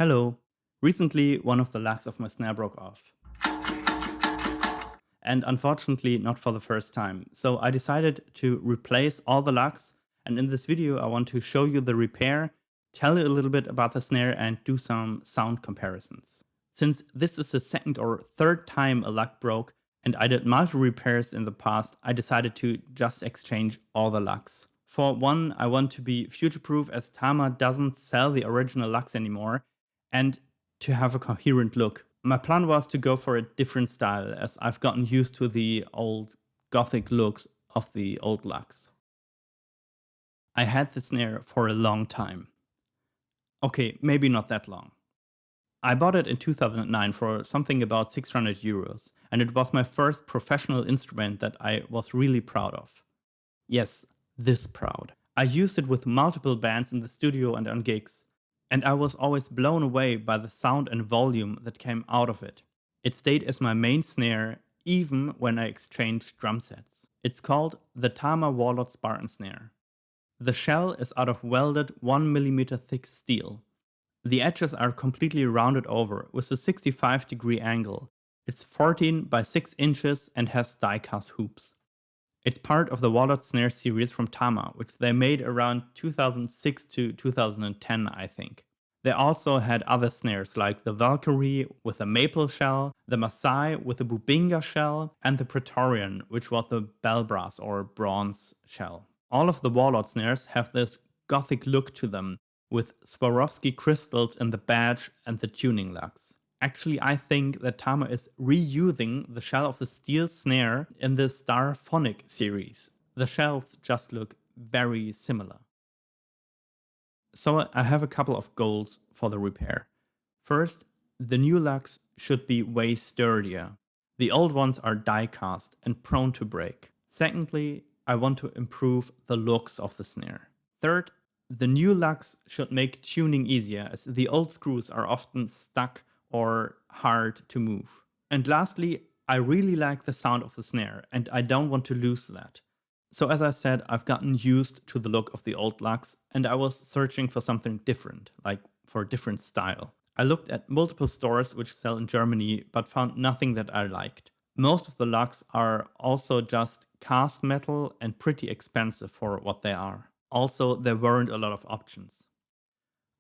Hello. Recently, one of the lugs of my snare broke off. And unfortunately, not for the first time. So I decided to replace all the lugs. And in this video, I want to show you the repair, tell you a little bit about the snare, and do some sound comparisons. Since this is the second or third time a lug broke, and I did multiple repairs in the past, I decided to just exchange all the lugs. For one, I want to be future-proof as Tama doesn't sell the original lugs anymore, and to have a coherent look. My plan was to go for a different style, as I've gotten used to the old gothic looks of the old lugs. I had the snare for a long time. Okay, maybe not that long. I bought it in 2009 for something about 600 euros, and it was my first professional instrument that I was really proud of. Yes, this proud. I used it with multiple bands in the studio and on gigs, and I was always blown away by the sound and volume that came out of it. It stayed as my main snare even when I exchanged drum sets. It's called the Tama Warlord Spartan snare. The shell is out of welded 1mm thick steel. The edges are completely rounded over with a 65-degree angle. It's 14 by 6 inches and has die-cast hoops. It's part of the Warlord snare series from Tama, which they made around 2006 to 2010, I think. They also had other snares like the Valkyrie with a maple shell, the Maasai with a Bubinga shell, and the Praetorian, which was the bell brass or bronze shell. All of the Warlord snares have this gothic look to them, with Swarovski crystals in the badge and the tuning lugs. Actually, I think that Tama is reusing the shell of the steel snare in the Starphonic series. The shells just look very similar. So I have a couple of goals for the repair. First, the new lugs should be way sturdier. The old ones are die-cast and prone to break. Secondly, I want to improve the looks of the snare. Third, the new lugs should make tuning easier, as the old screws are often stuck or hard to move. And lastly, I really like the sound of the snare, and I don't want to lose that. So as I said, I've gotten used to the look of the old lugs, and I was searching for something different, like for a different style. I looked at multiple stores which sell in Germany, but found nothing that I liked. Most of the lugs are also just cast metal and pretty expensive for what they are. Also, there weren't a lot of options.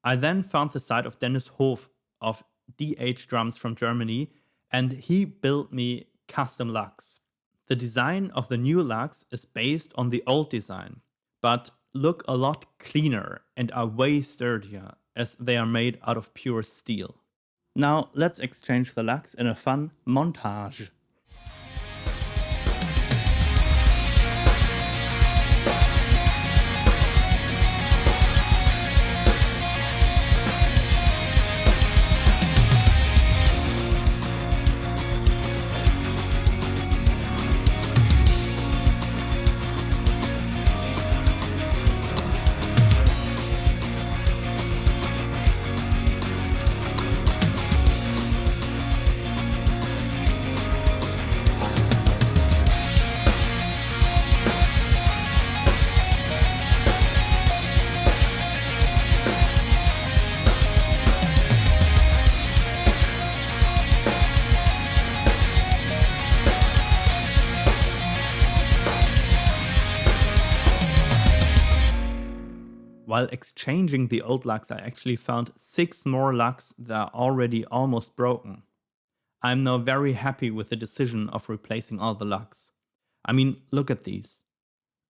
I then found the site of Dennis Hof of DH Drums from Germany, and he built me custom lugs. The design of the new lugs is based on the old design, but look a lot cleaner and are way sturdier as they are made out of pure steel. Now let's exchange the lugs in a fun montage. While exchanging the old lugs, I actually found 6 more lugs that are already almost broken. I'm now very happy with the decision of replacing all the lugs. I mean, look at these.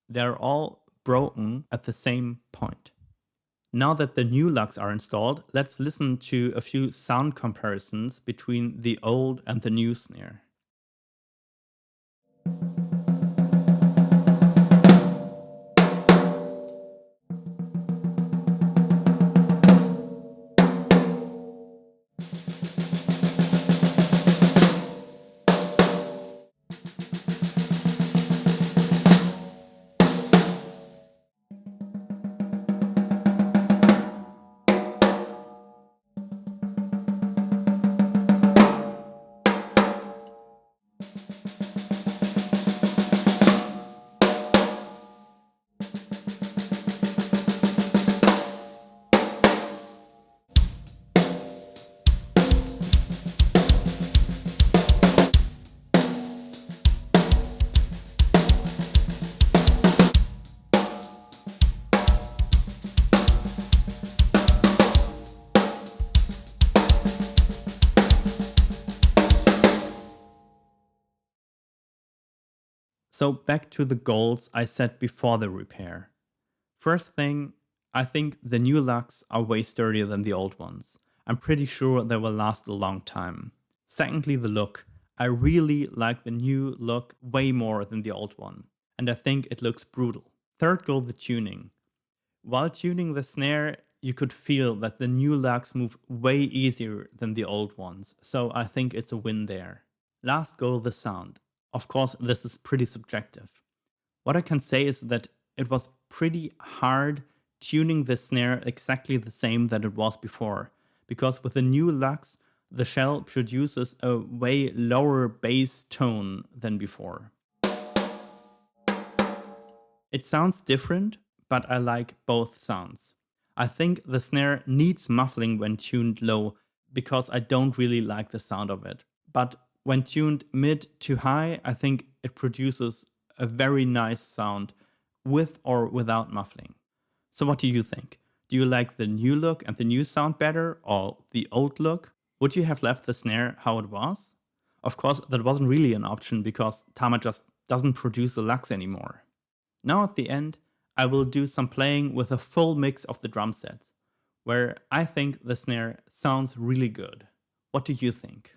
They're all broken at the same point. Now that the new lugs are installed, let's listen to a few sound comparisons between the old and the new snare. So back to the goals I set before the repair. First thing, I think the new lugs are way sturdier than the old ones. I'm pretty sure they will last a long time. Secondly, the look. I really like the new look way more than the old one, and I think it looks brutal. Third goal, the tuning. While tuning the snare, you could feel that the new lugs move way easier than the old ones, so I think it's a win there. Last goal, the sound. Of course, this is pretty subjective. What I can say is that it was pretty hard tuning the snare exactly the same that it was before, because with the new lugs, the shell produces a way lower bass tone than before. It sounds different, but I like both sounds. I think the snare needs muffling when tuned low because I don't really like the sound of it. But when tuned mid to high, I think it produces a very nice sound with or without muffling. So what do you think? Do you like the new look and the new sound better or the old look? Would you have left the snare how it was? Of course, that wasn't really an option because Tama just doesn't produce the lugs anymore. Now at the end, I will do some playing with a full mix of the drum sets, where I think the snare sounds really good. What do you think?